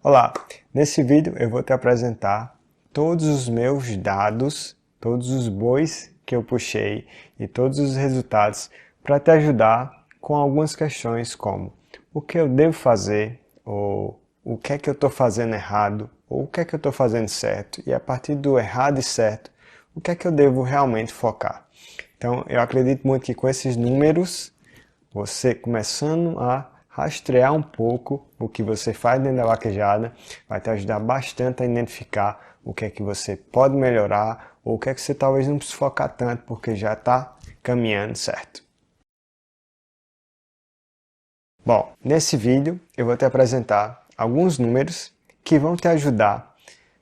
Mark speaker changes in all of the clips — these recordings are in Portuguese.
Speaker 1: Olá, nesse vídeo eu vou te apresentar todos os meus dados, todos os bois que eu puxei e todos os resultados para te ajudar com algumas questões como o que eu devo fazer, ou o que é que eu estou fazendo errado, ou o que é que eu estou fazendo certo, e a partir do errado e certo, o que é que eu devo realmente focar. Então eu acredito muito que com esses números, você começando a rastrear um pouco o que você faz dentro da vaquejada, vai te ajudar bastante a identificar o que é que você pode melhorar ou o que é que você talvez não precise focar tanto porque já está caminhando certo. Bom, nesse vídeo eu vou te apresentar alguns números que vão te ajudar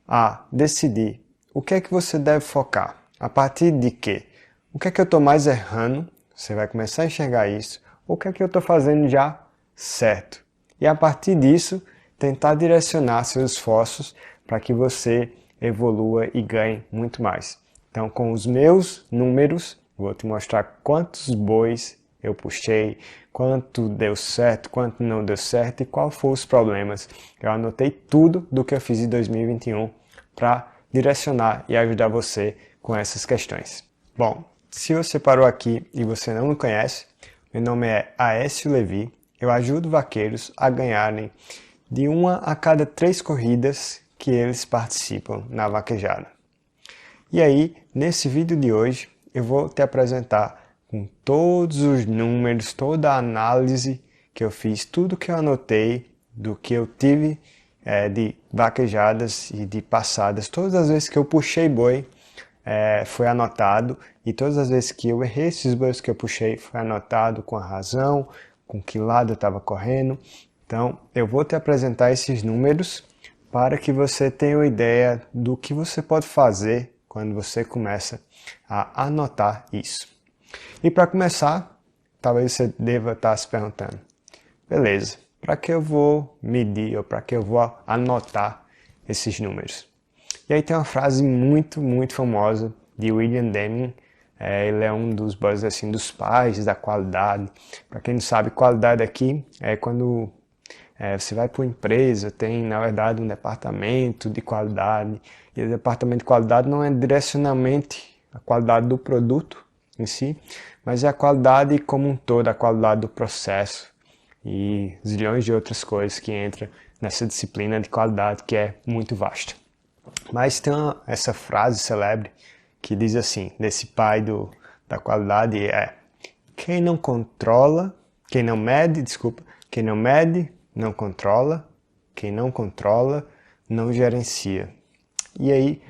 Speaker 1: a decidir o que é que você deve focar. A partir de quê? O que é que eu estou mais errando? Você vai começar a enxergar isso. O que é que eu estou fazendo já certo? E a partir disso, tentar direcionar seus esforços para que você evolua e ganhe muito mais. Então, com os meus números, vou te mostrar quantos bois eu puxei, quanto deu certo, quanto não deu certo e quais foram os problemas. Eu anotei tudo do que eu fiz em 2021 para direcionar e ajudar você com essas questões. Bom, se você parou aqui e você não me conhece, meu nome é Aécio Levi, eu ajudo vaqueiros a ganharem de 1 a cada 3 corridas que eles participam na vaquejada. E aí, nesse vídeo de hoje, eu vou te apresentar com todos os números, toda a análise que eu fiz, tudo que eu anotei, do que eu tive de vaquejadas e de passadas, todas as vezes que eu puxei boi, foi anotado, e todas as vezes que eu errei esses bois que eu puxei, foi anotado com a razão, com que lado eu estava correndo. Então, eu vou te apresentar esses números para que você tenha uma ideia do que você pode fazer quando você começa a anotar isso. E para começar, talvez você deva estar se perguntando, beleza, para que eu vou medir ou para que eu vou anotar esses números? E aí tem uma frase muito famosa de William Deming. Ele é um dos boys, assim, dos pais da qualidade. Para quem não sabe, qualidade aqui é quando você vai para uma empresa, tem na verdade um departamento de qualidade. E o departamento de qualidade não é direcionalmente a qualidade do produto em si, mas é a qualidade como um todo, a qualidade do processo e zilhões de outras coisas que entram nessa disciplina de qualidade que é muito vasta. Mas tem essa frase célebre que diz assim, desse pai da qualidade, quem não mede, não controla, quem não controla, não gerencia. E aí,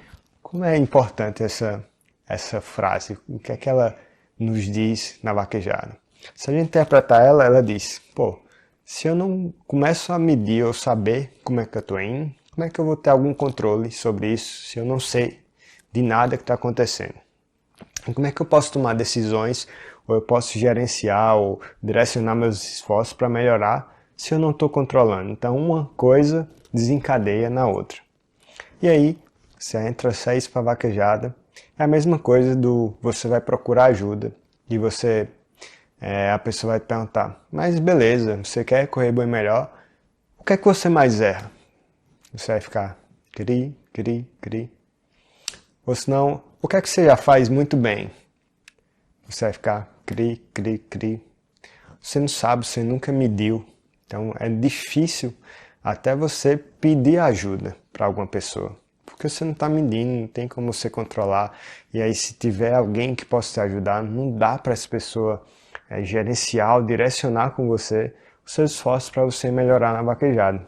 Speaker 1: como é importante essa frase? O que é que ela nos diz na vaquejada? Se a gente interpretar ela diz, se eu não começo a medir ou saber como é que eu estou indo, como é que eu vou ter algum controle sobre isso se eu não sei de nada que está acontecendo? E como é que eu posso tomar decisões, ou eu posso gerenciar ou direcionar meus esforços para melhorar se eu não estou controlando? Então uma coisa desencadeia na outra. E aí, você entra, sai para a vaquejada, é a mesma coisa você vai procurar ajuda e a pessoa vai te perguntar, mas beleza, você quer correr bem melhor, o que é que você mais erra? Você vai ficar cri. Ou senão, o que é que você já faz muito bem? Você vai ficar cri. Você não sabe, você nunca mediu. Então é difícil até você pedir ajuda para alguma pessoa. Porque você não está medindo, não tem como você controlar. E aí se tiver alguém que possa te ajudar, não dá para essa pessoa gerenciar ou direcionar com você os seus esforços para você melhorar na vaquejada.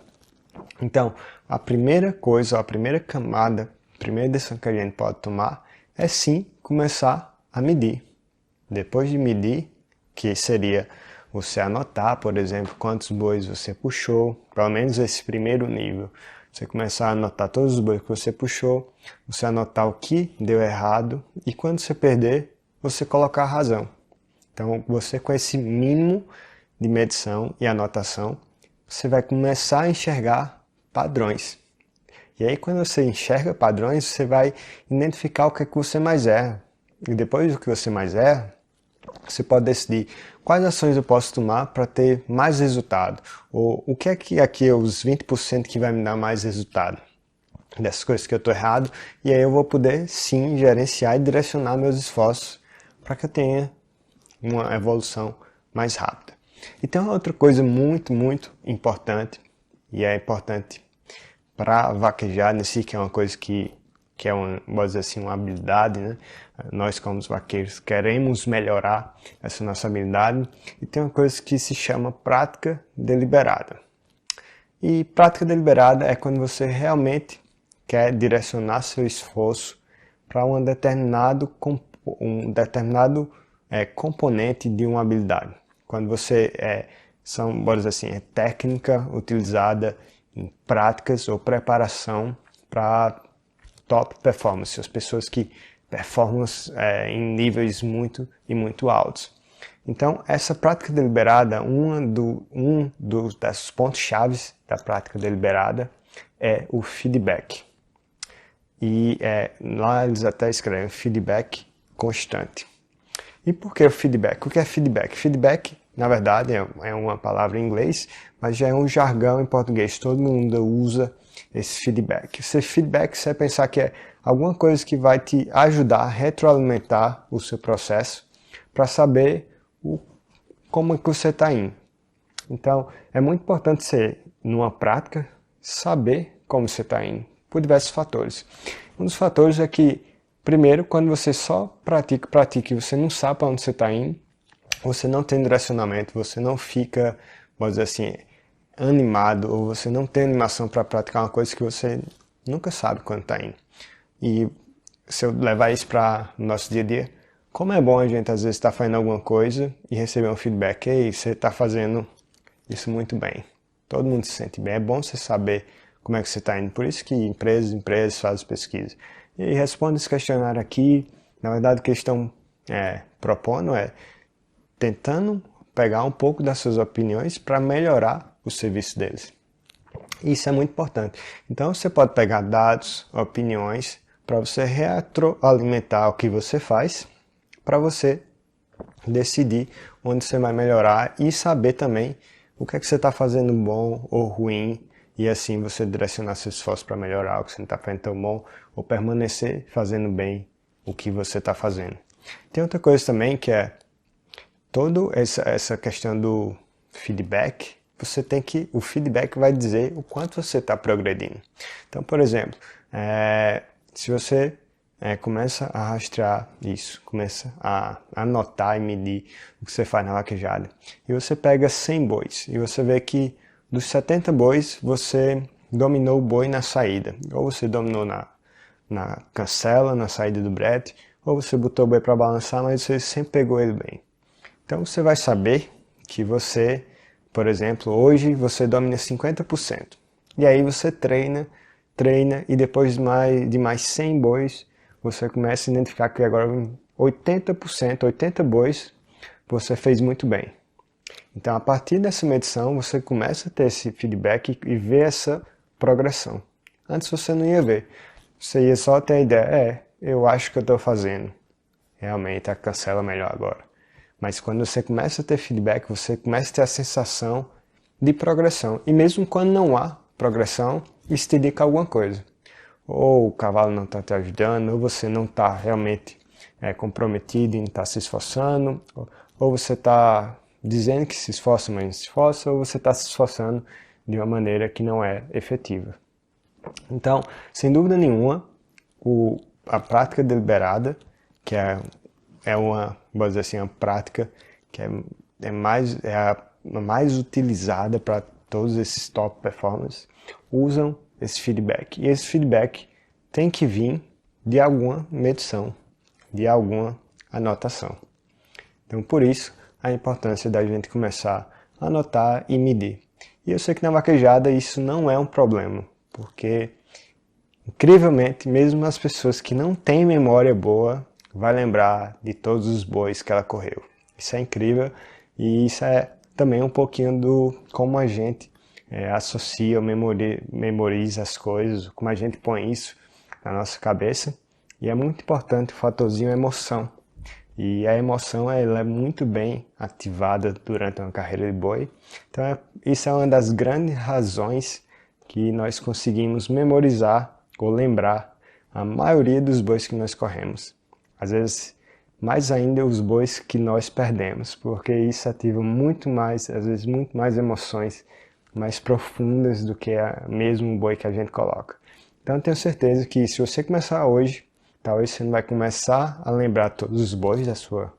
Speaker 1: Então, a primeira coisa, a primeira camada, a primeira decisão que a gente pode tomar é sim começar a medir. Depois de medir, que seria você anotar, por exemplo, quantos bois você puxou, pelo menos esse primeiro nível. Você começar a anotar todos os bois que você puxou, você anotar o que deu errado e quando você perder, você colocar a razão. Então, você com esse mínimo de medição e anotação, você vai começar a enxergar padrões. E aí quando você enxerga padrões, você vai identificar o que é que você mais erra. E depois do que você mais erra, você pode decidir quais ações eu posso tomar para ter mais resultado? Ou o que é que aqui é os 20% que vai me dar mais resultado? Dessas coisas que eu estou errado, e aí eu vou poder sim gerenciar e direcionar meus esforços para que eu tenha uma evolução mais rápida. E tem uma outra coisa muito importante, e é importante para vaquejar nesse, que é uma coisa que é uma, vamos dizer assim, uma habilidade, né? Nós como os vaqueiros queremos melhorar essa nossa habilidade, e tem uma coisa que se chama prática deliberada. E prática deliberada é quando você realmente quer direcionar seu esforço para um determinado componente de uma habilidade. Quando você vamos dizer assim, é técnica utilizada em práticas ou preparação para top performance, as pessoas que performam em níveis muito altos. Então, essa prática deliberada, um dos pontos-chave da prática deliberada é o feedback. E lá eles até escrevem feedback constante. E por que o feedback? O que é feedback? Feedback, na verdade, é uma palavra em inglês, mas já é um jargão em português. Todo mundo usa esse feedback. Esse feedback, você vai pensar que é alguma coisa que vai te ajudar a retroalimentar o seu processo para saber como é que você está indo. Então, é muito importante você, numa prática, saber como você está indo, por diversos fatores. Um dos fatores é que, primeiro, quando você só pratica e você não sabe para onde você está indo, você não tem direcionamento, você não fica, vamos dizer assim, animado, ou você não tem animação para praticar uma coisa que você nunca sabe quando está indo. E se eu levar isso para o nosso dia a dia, como é bom a gente às vezes estar fazendo alguma coisa e receber um feedback, ei, você está fazendo isso muito bem. Todo mundo se sente bem, é bom você saber como é que você está indo. Por isso que empresas fazem pesquisa. E responde esse questionário aqui, na verdade o que eles estão propondo é tentando pegar um pouco das suas opiniões para melhorar o serviço deles. Isso é muito importante. Então você pode pegar dados, opiniões, para você retroalimentar o que você faz, para você decidir onde você vai melhorar e saber também o que é que você está fazendo bom ou ruim, e assim você direcionar seu esforço para melhorar o que você não está fazendo tão bom, ou permanecer fazendo bem o que você está fazendo. Tem outra coisa também que é toda essa questão do feedback, o feedback vai dizer o quanto você está progredindo. Então, por exemplo, se você começa a rastrear isso, começa a anotar e medir o que você faz na vaquejada, e você pega 100 bois, e você vê que dos 70 bois, você dominou o boi na saída, ou você dominou na cancela, na saída do brete, ou você botou o boi para balançar, mas você sempre pegou ele bem. Então você vai saber que você, por exemplo, hoje você domina 50%. E aí você treina, e depois de mais 100 bois, você começa a identificar que agora 80%, 80 bois, você fez muito bem. Então, a partir dessa medição, você começa a ter esse feedback e ver essa progressão. Antes você não ia ver. Você ia só ter a ideia, eu acho que eu estou fazendo. Realmente, a cancela melhor agora. Mas quando você começa a ter feedback, você começa a ter a sensação de progressão. E mesmo quando não há progressão, isso te indica alguma coisa. Ou o cavalo não está te ajudando, ou você não está realmente comprometido em estar se esforçando, ou você está dizendo que se esforça, mas não se esforça, ou você está se esforçando de uma maneira que não é efetiva. Então, sem dúvida nenhuma, a prática deliberada, que é uma, vamos dizer assim, uma prática que é a mais utilizada para todos esses top performers, usam esse feedback. E esse feedback tem que vir de alguma medição, de alguma anotação. Então, por isso, a importância da gente começar a anotar e medir. E eu sei que na vaquejada isso não é um problema, porque, incrivelmente, mesmo as pessoas que não têm memória boa, vai lembrar de todos os bois que ela correu. Isso é incrível, e isso é também um pouquinho do como a gente associa, memoriza as coisas, como a gente põe isso na nossa cabeça. E é muito importante o fatorzinho emoção. E a emoção ela é muito bem ativada durante uma carreira de boi. Então isso é uma das grandes razões que nós conseguimos memorizar ou lembrar a maioria dos bois que nós corremos. Às vezes, mais ainda os bois que nós perdemos, porque isso ativa muito mais, às vezes muito mais emoções mais profundas do que mesmo o boi que a gente coloca. Então tenho certeza que se você começar hoje, talvez você não vai começar a lembrar todos os bois da sua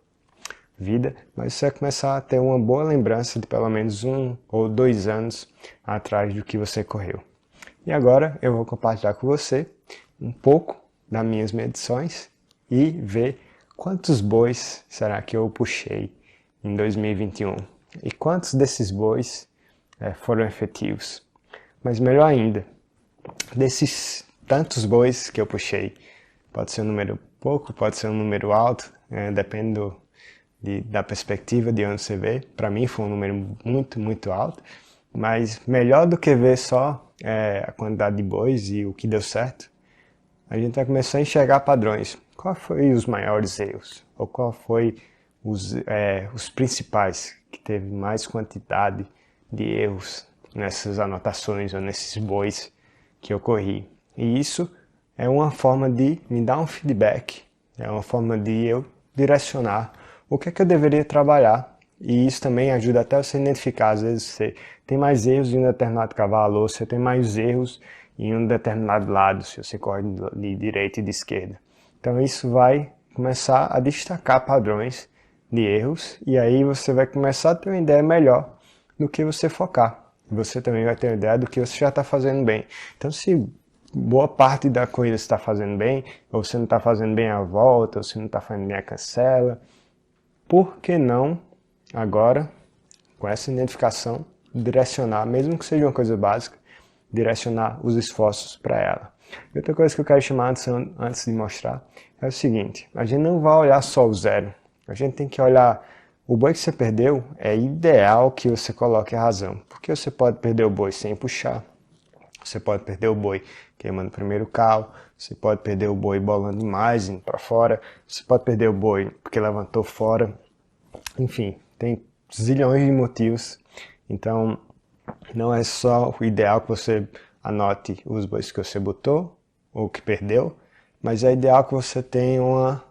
Speaker 1: vida, mas você vai começar a ter uma boa lembrança de pelo menos 1 ou 2 anos atrás do que você correu. E agora eu vou compartilhar com você um pouco das minhas medições e ver quantos bois será que eu puxei em 2021 e quantos desses bois foram efetivos. Mas melhor ainda, desses tantos bois que eu puxei, pode ser um número pouco, pode ser um número alto, depende da perspectiva de onde você vê. Para mim foi um número muito, muito alto, mas melhor do que ver só a quantidade de bois e o que deu certo, a gente vai começar a enxergar padrões. Qual foi os maiores erros? Ou qual foi os principais que teve mais quantidade de erros nessas anotações ou nesses bois que eu corri? E isso é uma forma de me dar um feedback, é uma forma de eu direcionar o que é que eu deveria trabalhar. E isso também ajuda até você identificar, às vezes você tem mais erros em um determinado cavalo, ou você tem mais erros em um determinado lado, se você corre de direita e de esquerda. Então isso vai começar a destacar padrões de erros, e aí você vai começar a ter uma ideia melhor do que você focar. Você também vai ter uma ideia do que você já está fazendo bem. Então se boa parte da corrida você está fazendo bem, ou você não está fazendo bem a volta, ou você não está fazendo bem a cancela, por que não agora, com essa identificação, direcionar, mesmo que seja uma coisa básica, direcionar os esforços para ela. E outra coisa que eu quero chamar antes de mostrar é o seguinte: a gente não vai olhar só o zero, a gente tem que olhar o boi que você perdeu. É ideal que você coloque a razão, porque você pode perder o boi sem puxar, você pode perder o boi queimando o primeiro calo, você pode perder o boi bolando demais, indo para fora, você pode perder o boi porque levantou fora. Enfim, tem zilhões de motivos. Então, não é só o ideal que você anote os bois que você botou ou que perdeu, mas é ideal que você tenha uma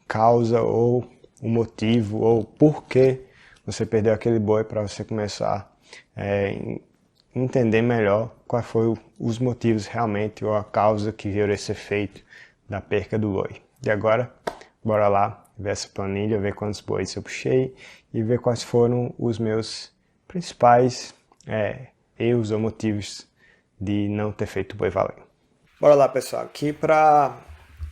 Speaker 1: causa ou um motivo ou por que você perdeu aquele boi, para você começar a entender melhor quais foram os motivos realmente ou a causa que gerou esse efeito da perca do boi. E agora, bora lá ver essa planilha, ver quantos bois eu puxei e ver quais foram os meus principais erros ou motivos de não ter feito o boi valer. Bora lá, pessoal. Aqui para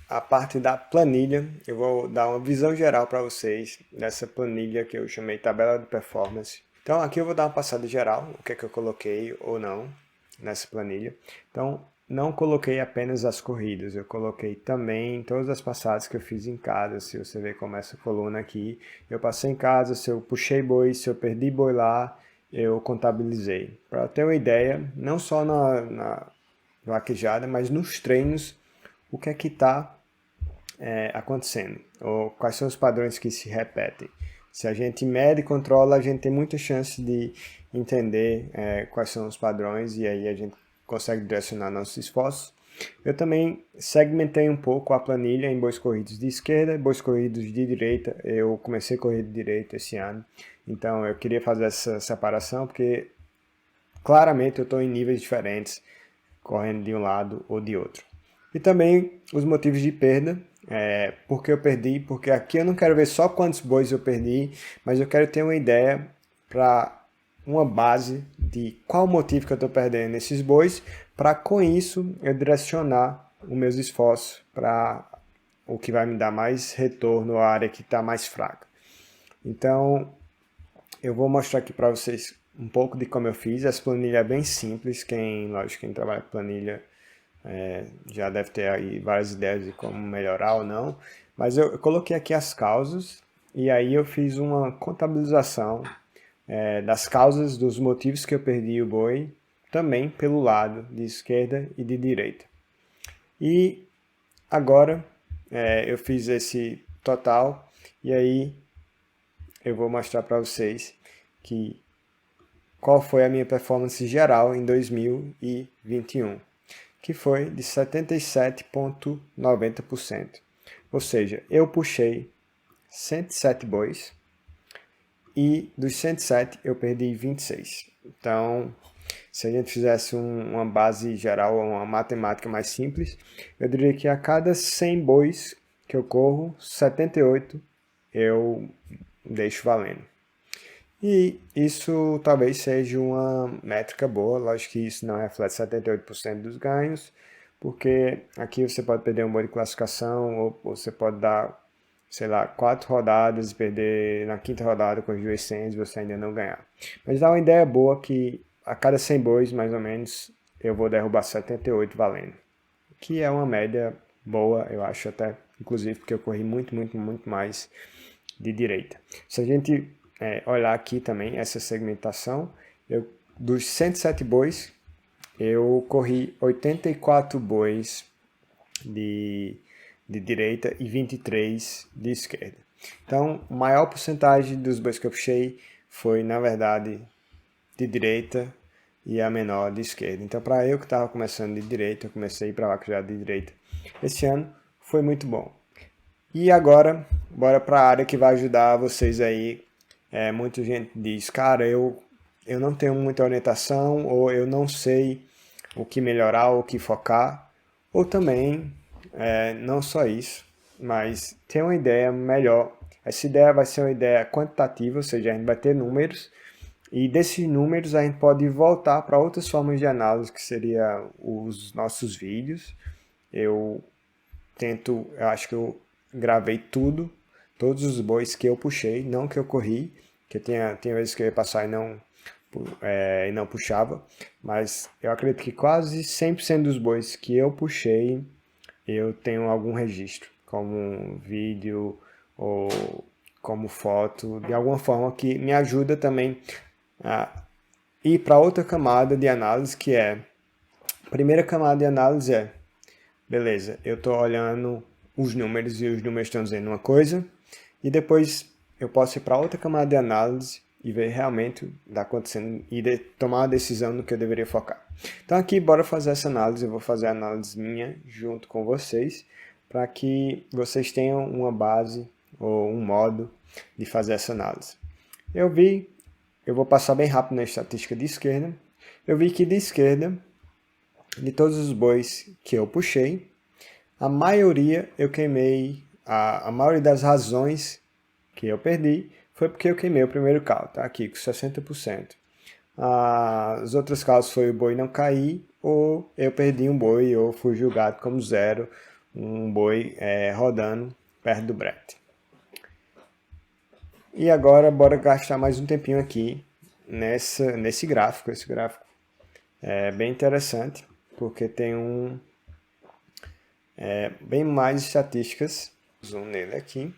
Speaker 1: a parte da planilha, eu vou dar uma visão geral para vocês dessa planilha que eu chamei tabela de performance. Então aqui eu vou dar uma passada geral, o que é que eu coloquei ou não nessa planilha. Então não coloquei apenas as corridas, eu coloquei também todas as passadas que eu fiz em casa. Se você ver como essa coluna aqui, eu passei em casa, se eu puxei boi, se eu perdi boi lá, eu contabilizei. Para ter uma ideia, não só na vaquejada, mas nos treinos, o que é que está acontecendo, ou quais são os padrões que se repetem. Se a gente mede e controla, a gente tem muita chance de entender quais são os padrões, e aí a gente consegue direcionar nossos esforços. Eu também segmentei um pouco a planilha em bois corridos de esquerda e bois corridos de direita. Eu comecei a correr de direita esse ano, então eu queria fazer essa separação, porque claramente eu estou em níveis diferentes, correndo de um lado ou de outro. E também os motivos de perda, porque eu perdi, porque aqui eu não quero ver só quantos bois eu perdi, mas eu quero ter uma ideia para uma base de qual motivo que eu estou perdendo esses bois, para com isso eu direcionar os meus esforços para o que vai me dar mais retorno, a área que está mais fraca. Então eu vou mostrar aqui para vocês um pouco de como eu fiz. Essa planilha é bem simples, quem trabalha com planilha já deve ter aí várias ideias de como melhorar ou não, mas eu coloquei aqui as causas e aí eu fiz uma contabilização das causas dos motivos que eu perdi o boi, também pelo lado de esquerda e de direita. E agora eu fiz esse total E aí eu vou mostrar para vocês qual foi a minha performance geral em 2021, que foi de 77,90%. Ou seja, eu puxei 107 bois e dos 107 eu perdi 26. Então, se a gente fizesse uma base geral, uma matemática mais simples, eu diria que a cada 100 bois que eu corro, 78 eu deixo valendo. E isso talvez seja uma métrica boa, lógico que isso não reflete 78% dos ganhos, porque aqui você pode perder um boi de classificação, ou você pode dar, sei lá, 4 rodadas e perder na quinta rodada com os 200 e você ainda não ganhar. Mas dá uma ideia boa que a cada 100 bois, mais ou menos, eu vou derrubar 78 valendo, que é uma média boa, eu acho até, inclusive porque eu corri muito mais de direita. Se a gente olhar aqui também essa segmentação, dos 107 bois, eu corri 84 bois de direita e 23 de esquerda. Então, a maior porcentagem dos bois que eu puxei foi, na verdade, de direita e a menor de esquerda. Então, para eu que estava começando de direita, eu comecei para lá já de direita. Esse ano foi muito bom. E agora, bora para a área que vai ajudar vocês aí. Muita gente diz, cara, eu não tenho muita orientação, ou eu não sei o que melhorar, o que focar, ou também, não só isso, mas ter uma ideia melhor. Essa ideia vai ser uma ideia quantitativa, ou seja, a gente vai ter números, e desses números a gente pode voltar para outras formas de análise, que seria os nossos vídeos. Eu acho que eu gravei todos os bois que eu puxei, não que eu corri, que tinha vezes que eu ia passar e não puxava, mas eu acredito que quase 100% dos bois que eu puxei, eu tenho algum registro, como vídeo ou como foto, de alguma forma que me ajuda também a ir para outra camada de análise, que é, a primeira camada de análise beleza, eu estou olhando os números e os números estão dizendo uma coisa, e depois eu posso ir para outra camada de análise e ver realmente o que está acontecendo e tomar uma decisão no que eu deveria focar. Então aqui, bora fazer essa análise, eu vou fazer a análise minha junto com vocês, para que vocês tenham uma base ou um modo de fazer essa análise. Eu vou passar bem rápido na estatística de esquerda, eu vi que de esquerda, de todos os bois que eu puxei, a maioria eu queimei, a maioria das razões que eu perdi foi porque eu queimei o primeiro calo, tá aqui com 60%. As outras causas foi o boi não cair, ou eu perdi um boi, ou fui julgado como zero, um boi rodando perto do brete. E agora, bora gastar mais um tempinho aqui nesse gráfico. Esse gráfico é bem interessante, porque tem bem mais estatísticas. Zoom nele aqui.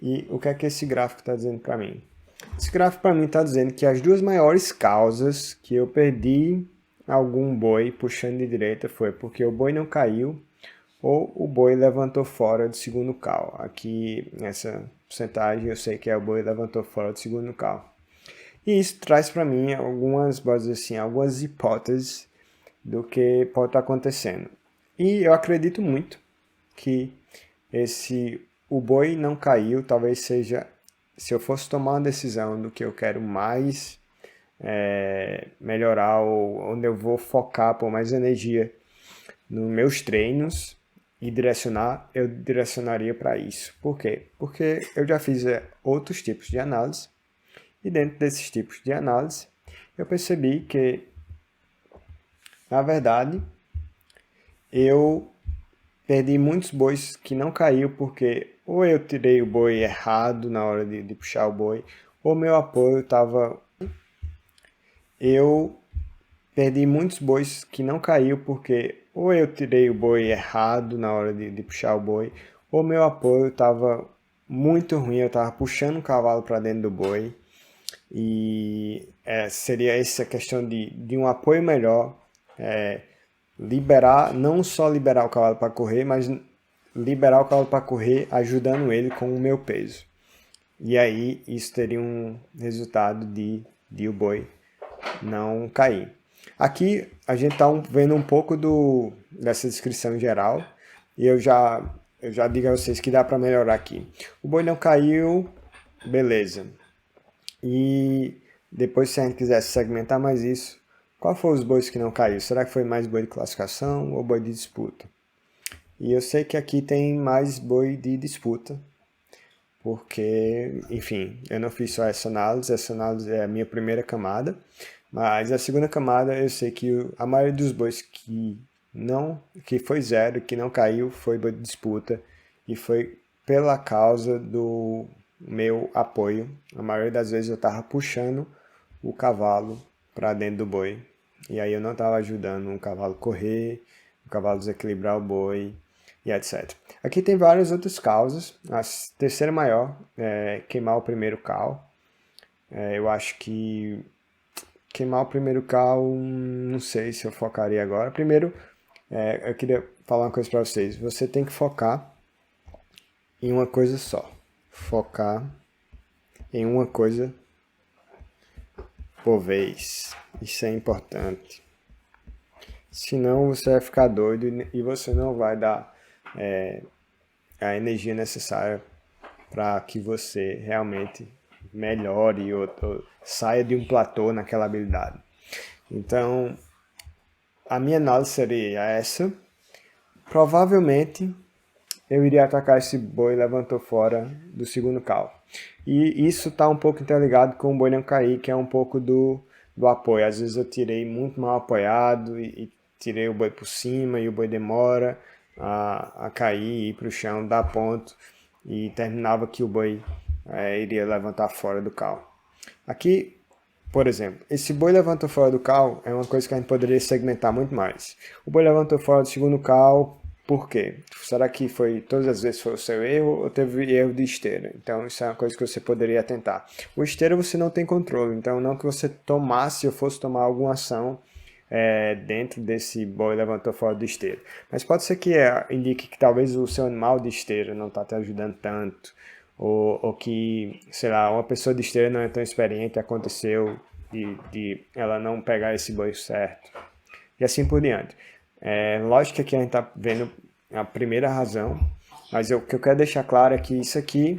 Speaker 1: E o que é que esse gráfico está dizendo para mim? Esse gráfico para mim está dizendo que as duas maiores causas que eu perdi algum boi puxando de direita foi porque o boi não caiu ou o boi levantou fora do segundo cal. Aqui, nessa porcentagem, eu sei que é o boi levantou fora do segundo cal. E isso traz para mim algumas hipóteses do que pode estar acontecendo. E eu acredito muito que o boi não caiu, talvez seja, se eu fosse tomar uma decisão do que eu quero mais melhorar, ou onde eu vou focar por mais energia nos meus treinos e eu direcionaria para isso. Por quê? Porque eu já fiz outros tipos de análise, e dentro desses tipos de análise, eu percebi que, na verdade, eu perdi muitos bois que não caiu porque ou eu tirei o boi errado na hora de puxar o boi, ou meu apoio estava... Eu perdi muitos bois que não caiu porque ou eu tirei o boi errado na hora de puxar o boi, ou meu apoio estava muito ruim, eu estava puxando o cavalo para dentro do boi. E seria essa questão de um apoio melhor, não só liberar o cavalo para correr, mas liberar o cavalo para correr, ajudando ele com o meu peso. E aí isso teria um resultado de o boi não cair. Aqui a gente está vendo um pouco dessa descrição geral e eu já digo a vocês que dá para melhorar aqui. O boi não caiu, beleza. E depois, se a gente quisesse segmentar mais isso, qual foram os bois que não caiu? Será que foi mais boi de classificação ou boi de disputa? E eu sei que aqui tem mais boi de disputa, porque, enfim, eu não fiz só essa análise é a minha primeira camada, mas a segunda camada eu sei que a maioria dos bois que foi zero, que não caiu, foi boi de disputa, e foi pela causa do meu apoio. A maioria das vezes eu estava puxando o cavalo para dentro do boi, e aí eu não estava ajudando o cavalo correr, o cavalo desequilibrar o boi, e etc. Aqui tem várias outras causas. A terceira maior é queimar o primeiro cal. Eu acho que queimar o primeiro cal, não sei se eu focaria agora. Primeiro, eu queria falar uma coisa para vocês. Você tem que focar em uma coisa só. Focar em uma coisa por vez. Isso é importante. Senão você vai ficar doido e você não vai dar a energia necessária para que você realmente melhore ou saia de um platô naquela habilidade. Então, a minha análise seria essa. Provavelmente eu iria atacar esse boi levantou fora do segundo cal. E isso está um pouco interligado com o boi não cair, que é um pouco do apoio. Às vezes eu tirei muito mal apoiado e tirei o boi por cima e o boi demora a cair, ir para o chão, dar ponto e terminava que o boi iria levantar fora do cal. Aqui, por exemplo, esse boi levantou fora do cal é uma coisa que a gente poderia segmentar muito mais. O boi levantou fora do segundo cal, por quê? Será que foi todas as vezes foi o seu erro ou teve erro de esteira? Então isso é uma coisa que você poderia tentar. O esteira você não tem controle, então não que você tomasse ou fosse tomar alguma ação dentro desse boi levantou fora do esteira. Mas pode ser que indique que talvez o seu animal de esteira não está te ajudando tanto, ou que, sei lá, uma pessoa de esteira não é tão experiente, aconteceu de ela não pegar esse boi certo, e assim por diante. Lógico que aqui a gente está vendo a primeira razão, mas o que eu quero deixar claro é que isso aqui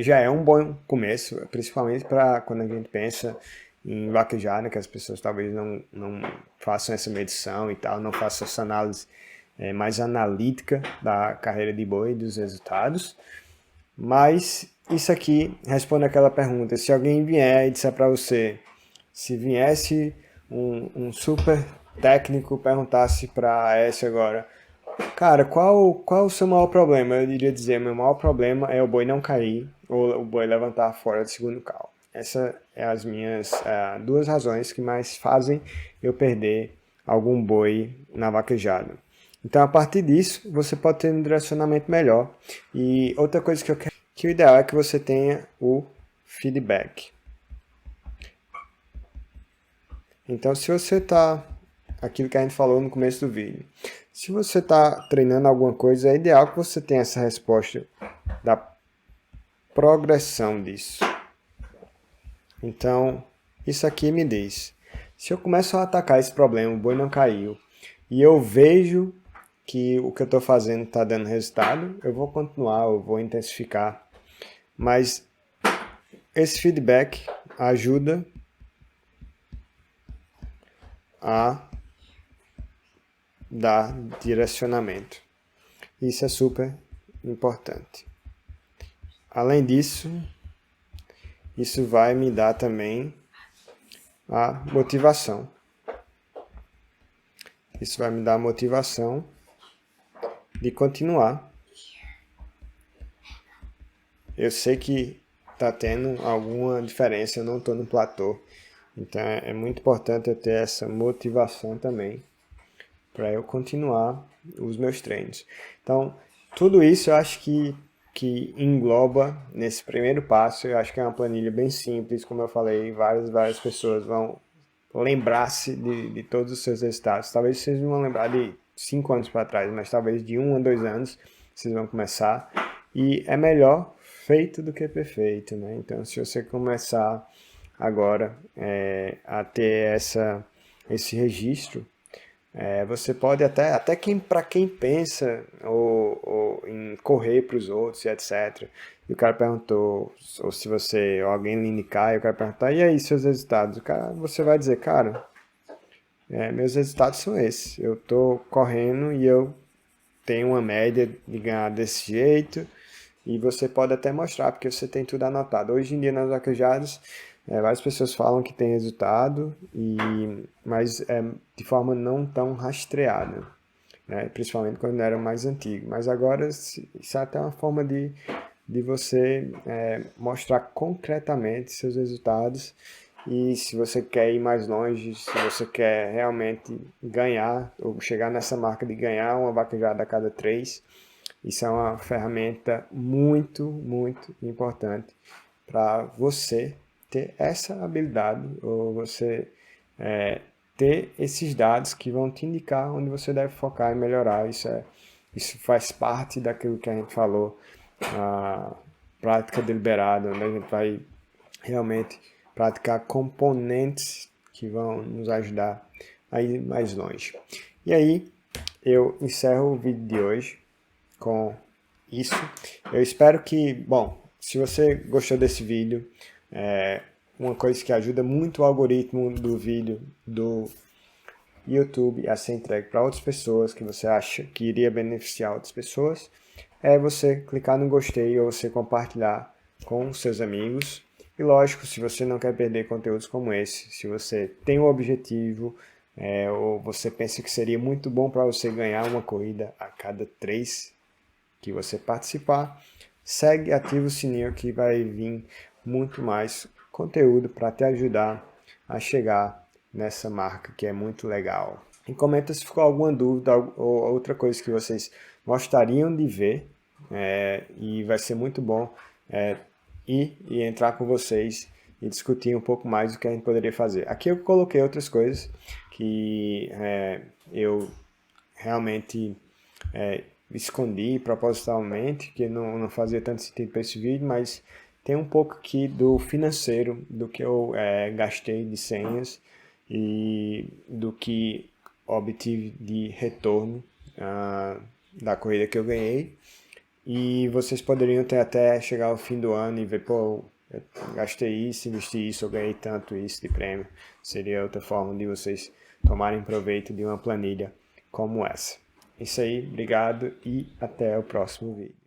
Speaker 1: já é um bom começo, principalmente para quando a gente pensa em vaquejada, que as pessoas talvez não façam essa medição e tal, não façam essa análise mais analítica da carreira de boi e dos resultados. Mas isso aqui responde aquela pergunta: se alguém vier e disser para você, se viesse um super técnico perguntasse para a Aécio agora, cara, qual o seu maior problema? Eu iria dizer, meu maior problema é o boi não cair ou o boi levantar fora do segundo cal. Essas são as minhas duas razões que mais fazem eu perder algum boi na vaquejada. Então, a partir disso, você pode ter um direcionamento melhor. E outra coisa que eu quero, que o ideal é que você tenha o feedback. Então, se você está, aquilo que a gente falou no começo do vídeo, se você está treinando alguma coisa, é ideal que você tenha essa resposta da progressão disso. Então, isso aqui me diz, se eu começo a atacar esse problema, o boi não caiu, e eu vejo que o que eu estou fazendo está dando resultado, eu vou continuar, eu vou intensificar. Mas esse feedback ajuda a dar direcionamento. Isso é super importante. Além disso, isso vai me dar também a motivação. Isso vai me dar a motivação de continuar. Eu sei que está tendo alguma diferença, eu não estou no platô. Então é muito importante eu ter essa motivação também para eu continuar os meus treinos. Então, tudo isso eu acho que engloba nesse primeiro passo. Eu acho que é uma planilha bem simples, como eu falei, várias pessoas vão lembrar-se de todos os seus resultados. Talvez vocês não vão lembrar de 5 anos para trás, mas talvez de 1 a 2 anos, vocês vão começar. E é melhor feito do que perfeito, né? Então, se você começar agora a ter esse registro, você pode até para quem pensa ou em correr para os outros e etc. E o cara perguntou, ou se você, ou alguém lhe indicar, e o cara perguntar, e aí, seus resultados? Você vai dizer, cara, meus resultados são esses. Eu tô correndo e eu tenho uma média de ganhar desse jeito. E você pode até mostrar, porque você tem tudo anotado. Hoje em dia, nas vaquejadas, várias pessoas falam que tem resultado, mas de forma não tão rastreada, né? Principalmente quando era mais antigo. Mas agora, isso é até uma forma de você mostrar concretamente seus resultados. E se você quer ir mais longe, se você quer realmente ganhar, ou chegar nessa marca de ganhar uma vaquejada a cada 3, isso é uma ferramenta muito, muito importante para você ter essa habilidade, ou você ter esses dados que vão te indicar onde você deve focar e melhorar. Isso faz parte daquilo que a gente falou, a prática deliberada, onde a gente vai realmente praticar componentes que vão nos ajudar a ir mais longe. E aí, eu encerro o vídeo de hoje com isso. Eu espero que, bom, se você gostou desse vídeo, uma coisa que ajuda muito o algoritmo do vídeo do YouTube a ser entregue para outras pessoas, que você acha que iria beneficiar outras pessoas, é você clicar no gostei ou você compartilhar com seus amigos. E lógico, se você não quer perder conteúdos como esse, se você tem um objetivo, ou você pensa que seria muito bom para você ganhar uma corrida a cada 3 que você participar, segue, ativa o sininho que vai vir muito mais conteúdo para te ajudar a chegar nessa marca que é muito legal. E comenta se ficou alguma dúvida ou outra coisa que vocês gostariam de ver, e vai ser muito bom ir e entrar com vocês e discutir um pouco mais do que a gente poderia fazer. Aqui eu coloquei outras coisas que eu realmente escondi propositalmente, que não fazia tanto sentido para esse vídeo, mas tem um pouco aqui do financeiro, do que eu gastei de senhas e do que obtive de retorno da corrida que eu ganhei. E vocês poderiam ter até chegar ao fim do ano e ver, pô, eu gastei isso, investi isso, eu ganhei tanto isso de prêmio. Seria outra forma de vocês tomarem proveito de uma planilha como essa. Isso aí, obrigado e até o próximo vídeo.